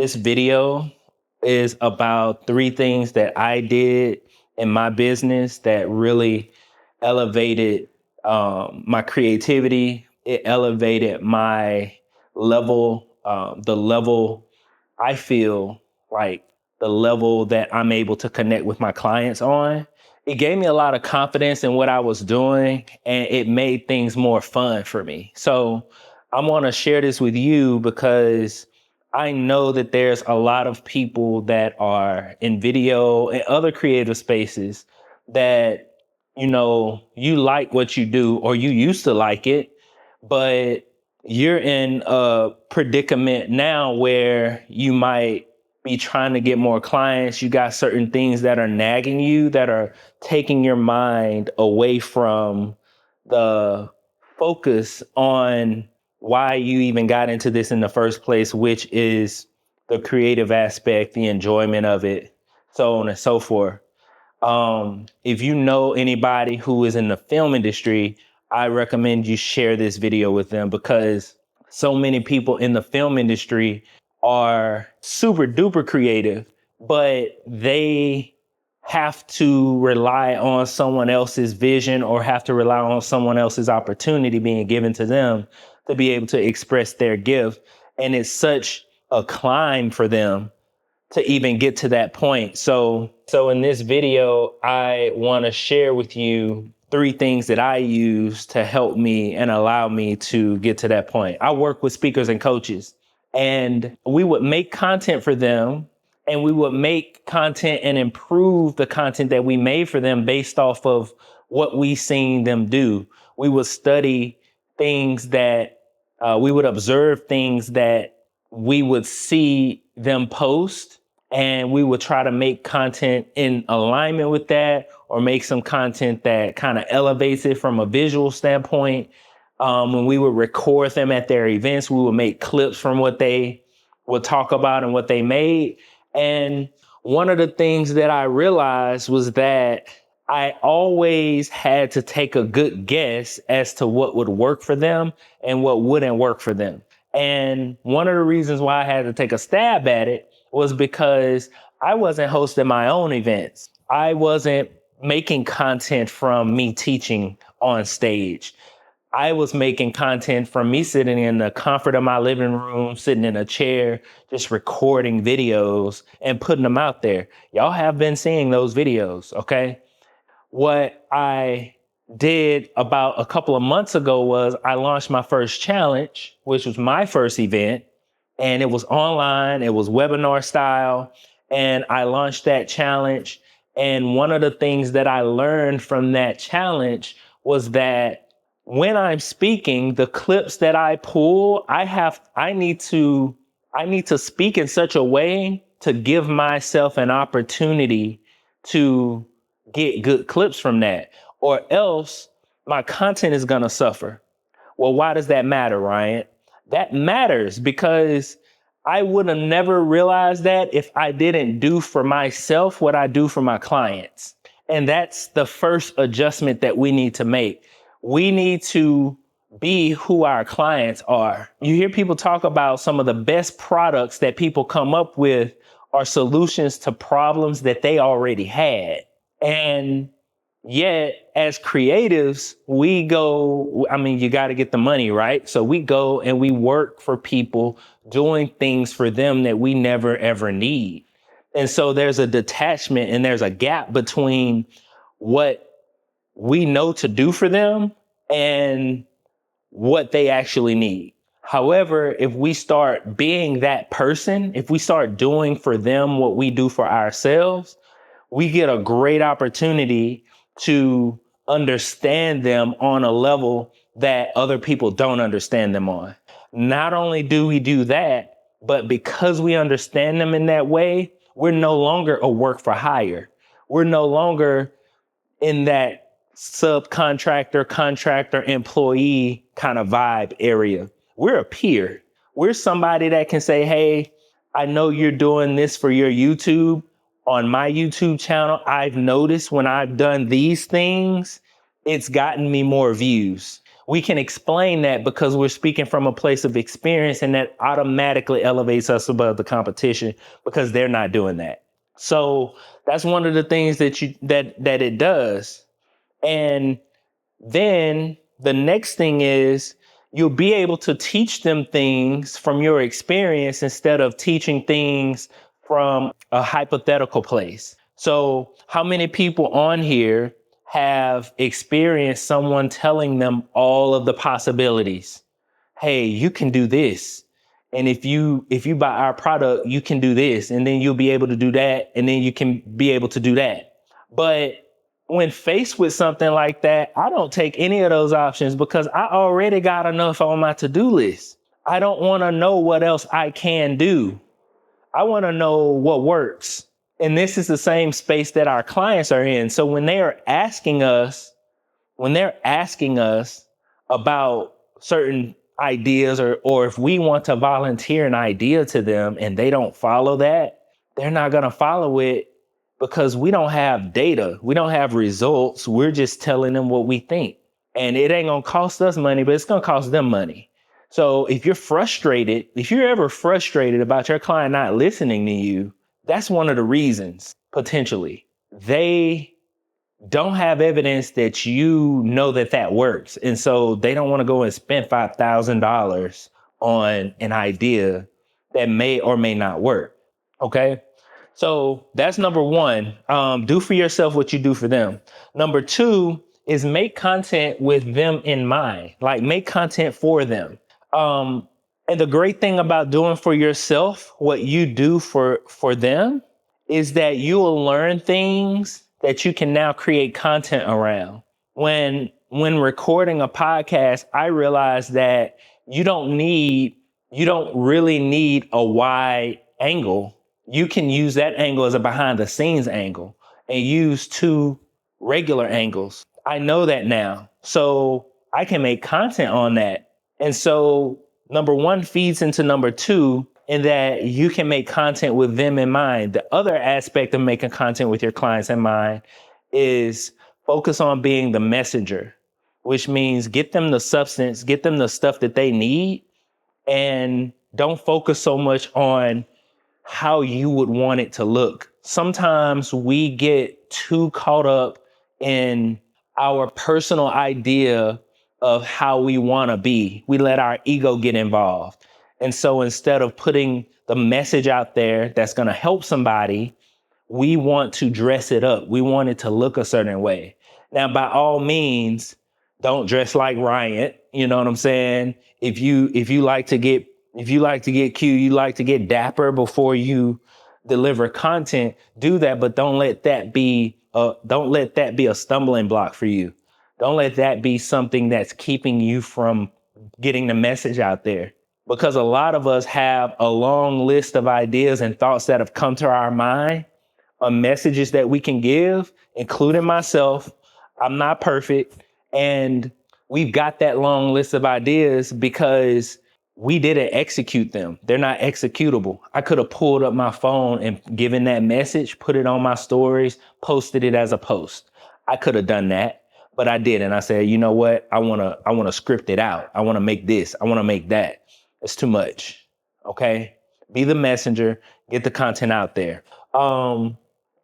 This video is about three things that I did in my business that really elevated my creativity. It elevated my level, the level I feel like the level that I'm able to connect with my clients on. It gave me a lot of confidence in what I was doing, and it made things more fun for me. So I want to share this with you because I know that there's a lot of people that are in video and other creative spaces that, you like what you do or you used to like it, but you're in a predicament now where you might be trying to get more clients. You got certain things that are nagging you, that are taking your mind away from the focus on why you even got into this in the first place, which is the creative aspect, the enjoyment of it, so on and so forth. If you know anybody who is in the film industry, I recommend you share this video with them because so many people in the film industry are super duper creative, but they have to rely on someone else's vision or have to rely on someone else's opportunity being given to them to be able to express their gift. And it's such a climb for them to even get to that point. So in this video, I want to share with you three things that I use to help me and allow me to get to that point. I work with speakers and coaches, and we would make content for them, and we would make content and improve the content that we made for them based off of what we seen them do. We would study things that we would observe things that we would see them post, and we would try to make content in alignment with that, or make some content that kind of elevates it from a visual standpoint. When we would record them at their events, we would make clips from what they would talk about and what they made. And one of the things that I realized was that I always had to take a good guess as to what would work for them and what wouldn't work for them. And one of the reasons why I had to take a stab at it was because I wasn't hosting my own events. I wasn't making content from me teaching on stage. I was making content from me sitting in the comfort of my living room, sitting in a chair, just recording videos and putting them out there. Y'all have been seeing those videos, okay? What I did about a couple of months ago was I launched my first challenge, which was my first event. And it was online, it was webinar style. And I launched that challenge. And one of the things that I learned from that challenge was that when I'm speaking, the clips that I pull, I need to speak in such a way to give myself an opportunity to get good clips from that, or else my content is gonna suffer. Well, why does that matter, Ryan? That matters because I would have never realized that if I didn't do for myself what I do for my clients. And that's the first adjustment that we need to make. We need to be who our clients are. You hear people talk about some of the best products that people come up with are solutions to problems that they already had. And yet, as creatives, we go, you got to get the money, right? So we go and we work for people doing things for them that we never, ever need. And so there's a detachment and there's a gap between what we know to do for them and what they actually need. However, if we start being that person, if we start doing for them what we do for ourselves, we get a great opportunity to understand them on a level that other people don't understand them on. Not only do we do that, but because we understand them in that way, we're no longer a work for hire. We're no longer in that subcontractor, contractor, employee kind of vibe area. We're a peer. We're somebody that can say, hey, I know you're doing this for your YouTube. On my YouTube channel, I've noticed when I've done these things, it's gotten me more views. We can explain that because we're speaking from a place of experience, and that automatically elevates us above the competition because they're not doing that. So that's one of the things that it does. And then the next thing is you'll be able to teach them things from your experience instead of teaching things from a hypothetical place. So, how many people on here have experienced someone telling them all of the possibilities? Hey, you can do this. And if you buy our product, you can do this, and then you'll be able to do that, and then you can be able to do that. But when faced with something like that, I don't take any of those options because I already got enough on my to-do list. I don't want to know what else I can do. I want to know what works. And this is the same space that our clients are in. So when they're asking us about certain ideas, or if we want to volunteer an idea to them and they don't follow that, they're not going to follow it because we don't have data. We don't have results. We're just telling them what we think. And it ain't going to cost us money, but it's going to cost them money. So if you're ever frustrated about your client not listening to you, that's one of the reasons, potentially. They don't have evidence that you know that works. And so they don't want to go and spend $5,000 on an idea that may or may not work. Okay. So that's number one. Do for yourself what you do for them. Number two is make content with them in mind, like make content for them. And the great thing about doing for yourself what you do for them is that you will learn things that you can now create content around. When recording a podcast, I realized that you don't really need a wide angle. You can use that angle as a behind the scenes angle and use two regular angles. I know that now. So I can make content on that. And so number one feeds into number two, in that you can make content with them in mind. The other aspect of making content with your clients in mind is focus on being the messenger, which means get them the substance, get them the stuff that they need, and don't focus so much on how you would want it to look. Sometimes we get too caught up in our personal idea of how we want to be. We let our ego get involved. And so instead of putting the message out there that's going to help somebody, we want to dress it up. We want it to look a certain way. Now, by all means, don't dress like Ryan. You know what I'm saying? If you like to get cute, you like to get dapper before you deliver content, do that, but don't let that be a stumbling block for you. Don't let that be something that's keeping you from getting the message out there. Because a lot of us have a long list of ideas and thoughts that have come to our mind on messages that we can give, including myself. I'm not perfect. And we've got that long list of ideas because we didn't execute them. They're not executable. I could have pulled up my phone and given that message, put it on my stories, posted it as a post. I could have done that, but I didn't. I said, you know what? I want to script it out. I want to make this. I want to make that. It's too much. Okay. Be the messenger, get the content out there. And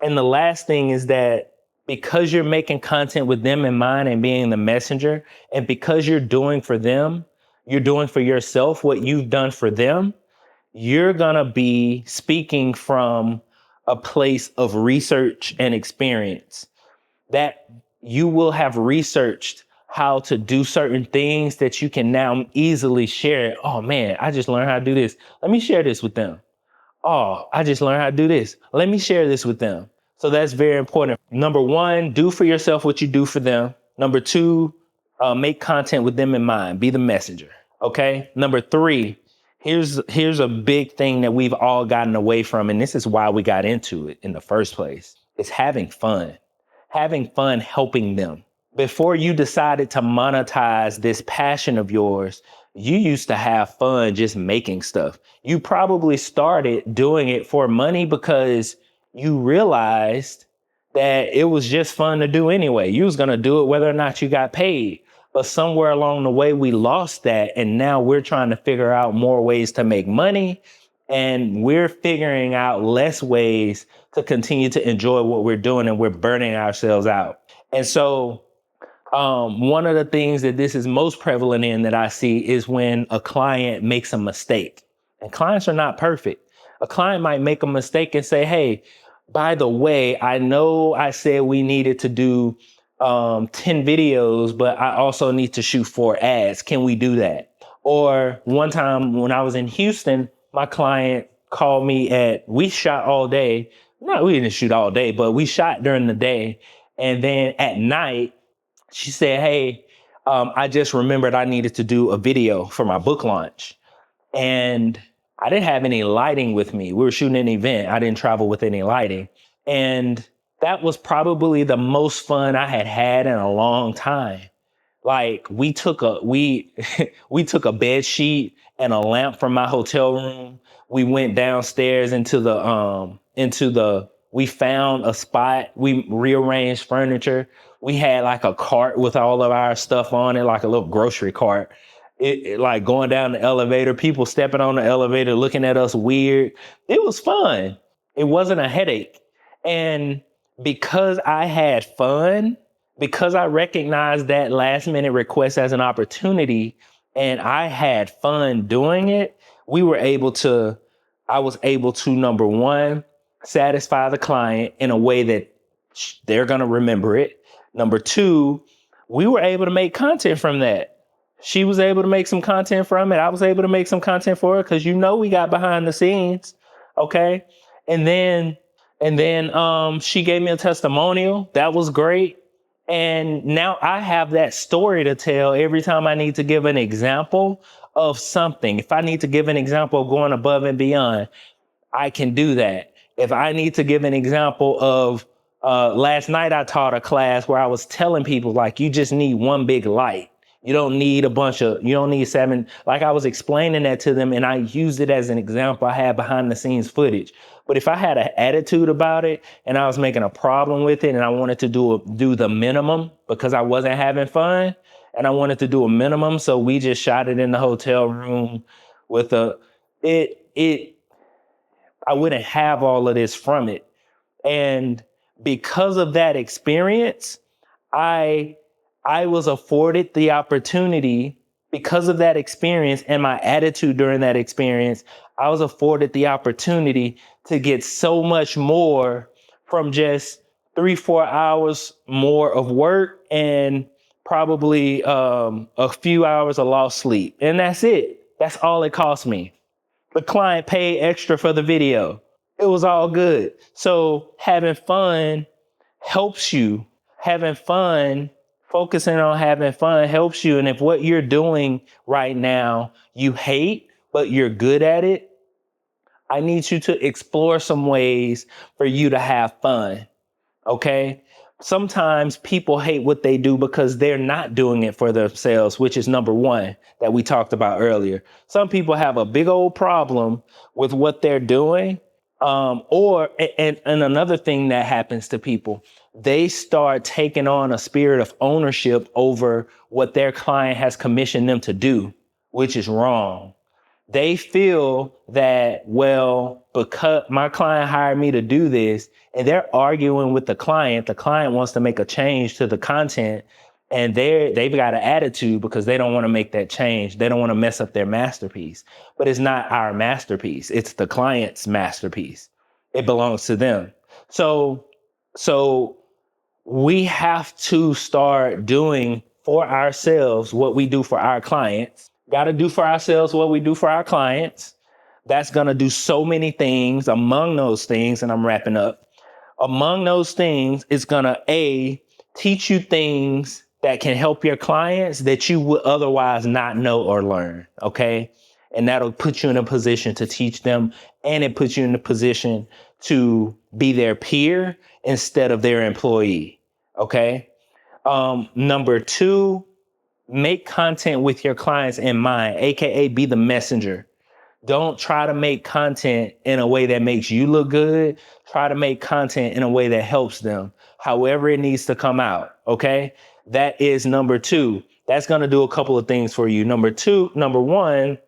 the last thing is that because you're making content with them in mind and being the messenger, and because you're doing for them, you're doing for yourself what you've done for them, you're going to be speaking from a place of research and experience, that you will have researched how to do certain things that you can now easily share. Oh man, I just learned how to do this. Let me share this with them. Oh, I just learned how to do this. Let me share this with them. So that's very important. Number one, do for yourself what you do for them. Number two, make content with them in mind. Be the messenger. Okay. Number three, here's a big thing that we've all gotten away from, and this is why we got into it in the first place. It's having fun. Having fun helping them. Before you decided to monetize this passion of yours, you used to have fun just making stuff. You probably started doing it for money because you realized that it was just fun to do anyway. You was going to do it whether or not you got paid. But somewhere along the way, we lost that. And now we're trying to figure out more ways to make money. And we're figuring out less ways to continue to enjoy what we're doing, and we're burning ourselves out. And so one of the things that this is most prevalent in that I see is when a client makes a mistake. And clients are not perfect. A client might make a mistake and say, hey, by the way, I know I said we needed to do 10 videos, but I also need to shoot 4 ads. Can we do that? Or one time when I was in Houston, my client called me we shot all day. No, we didn't shoot all day, but we shot during the day. And then at night, she said, hey, I just remembered I needed to do a video for my book launch. And I didn't have any lighting with me. We were shooting an event. I didn't travel with any lighting. And that was probably the most fun I had had in a long time. Like we took we took a bed sheet and a lamp from my hotel room. We went downstairs we found a spot. We rearranged furniture. We had like a cart with all of our stuff on it, like a little grocery cart. It like going down the elevator, people stepping on the elevator, looking at us weird. It was fun. It wasn't a headache. And because I had fun, because I recognized that last minute request as an opportunity and I had fun doing it, I was able to, number one, satisfy the client in a way that they're going to remember it. Number two, we were able to make content from that. She was able to make some content from it. I was able to make some content for her because we got behind the scenes. Okay. And then she gave me a testimonial. That was great. And now I have that story to tell every time I need to give an example of something. If I need to give an example of going above and beyond, I can do that. If I need to give an example of last night, I taught a class where I was telling people, like, you just need one big light. You don't need you don't need 7. Like I was explaining that to them and I used it as an example. I had behind the scenes footage. But if I had an attitude about it and I was making a problem with it and I wanted to do the minimum because I wasn't having fun and I wanted to do a minimum. So we just shot it in the hotel room with I wouldn't have all of this from it. And because of that experience, I was afforded the opportunity, because of that experience and my attitude during that experience, I was afforded the opportunity to get so much more from just 3-4 hours more of work and probably a few hours of lost sleep. And that's it. That's all it cost me. The client paid extra for the video. It was all good. So having fun helps you. Having fun, focusing on having fun helps you. And if what you're doing right now you hate, but you're good at it, I need you to explore some ways for you to have fun. Okay? Sometimes people hate what they do because they're not doing it for themselves, which is number one that we talked about earlier. Some people have a big old problem with what they're doing. And another thing that happens to people, they start taking on a spirit of ownership over what their client has commissioned them to do, which is wrong. They feel that, well, because my client hired me to do this, and they're arguing with the client wants to make a change to the content, and they've got an attitude because they don't want to make that change. They don't want to mess up their masterpiece. But it's not our masterpiece. It's the client's masterpiece. It belongs to them. So we have to start doing for ourselves what we do for our clients. Got to do for ourselves what we do for our clients. That's going to do so many things. Among those things, and I'm wrapping up, among those things, it's going to teach you things that can help your clients that you would otherwise not know or learn. Okay. And that'll put you in a position to teach them. And it puts you in a position to be their peer instead of their employee. Okay. Number 2, make content with your clients in mind, AKA be the messenger. Don't try to make content in a way that makes you look good. Try to make content in a way that helps them, however it needs to come out. Okay. That is number 2. That's going to do a couple of things for you. Number one,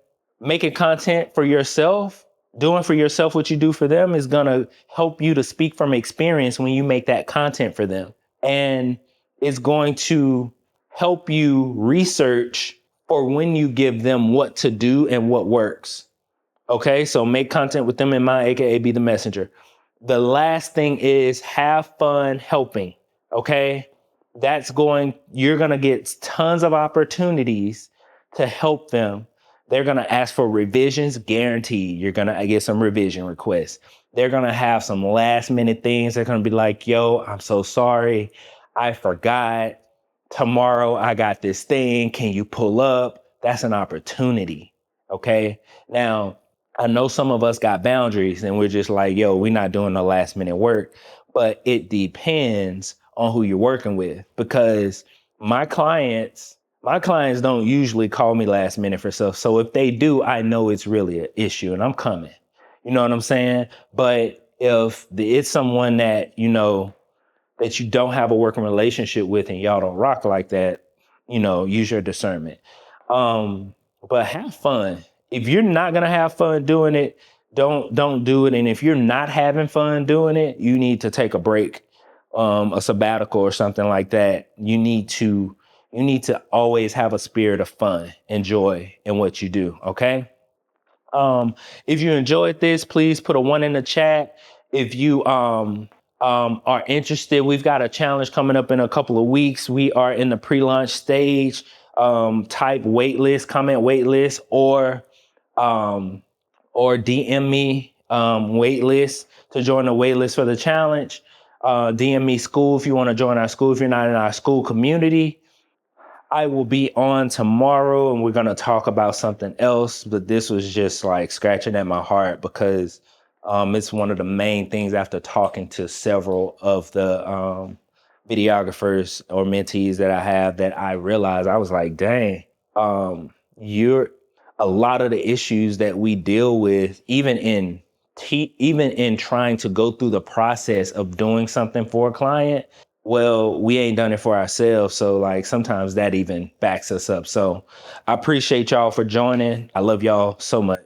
making content for yourself, doing for yourself what you do for them is going to help you to speak from experience when you make that content for them. And it's going to help you research for when you give them what to do and what works. Okay, so make content with them in mind, aka be the messenger. The last thing is have fun helping. Okay, you're gonna get tons of opportunities to help them. They're gonna ask for revisions, guaranteed. You're gonna get some revision requests. They're gonna have some last minute things. They're gonna be like, yo, I'm so sorry. I forgot. Tomorrow I got this thing. Can you pull up? That's an opportunity. Okay. Now, I know some of us got boundaries and we're just like, yo, we're not doing no last minute work, but it depends on who you're working with because my clients don't usually call me last minute for stuff. So if they do, I know it's really an issue and I'm coming. You know what I'm saying? But if it's someone that, that you don't have a working relationship with and y'all don't rock like that, use your discernment. Um, but have fun. If you're not gonna have fun doing it, don't do it. And if you're not having fun doing it, you need to take a break, a sabbatical or something like that. You need to always have a spirit of fun and joy in what you do. Okay. If you enjoyed this, please put a 1 in the chat. If you are interested, we've got a challenge coming up in a couple of weeks. We are in the pre-launch stage. Type waitlist, comment waitlist, or DM me waitlist to join the waitlist for the challenge. DM me school if you want to join our school. If you're not in our school community, I will be on tomorrow and we're going to talk about something else. But this was just like scratching at my heart because it's one of the main things after talking to several of the videographers or mentees that I have that I realized I was like, dang, you're a lot of the issues that we deal with, even in trying to go through the process of doing something for a client. Well, we ain't done it for ourselves. So like sometimes that even backs us up. So I appreciate y'all for joining. I love y'all so much.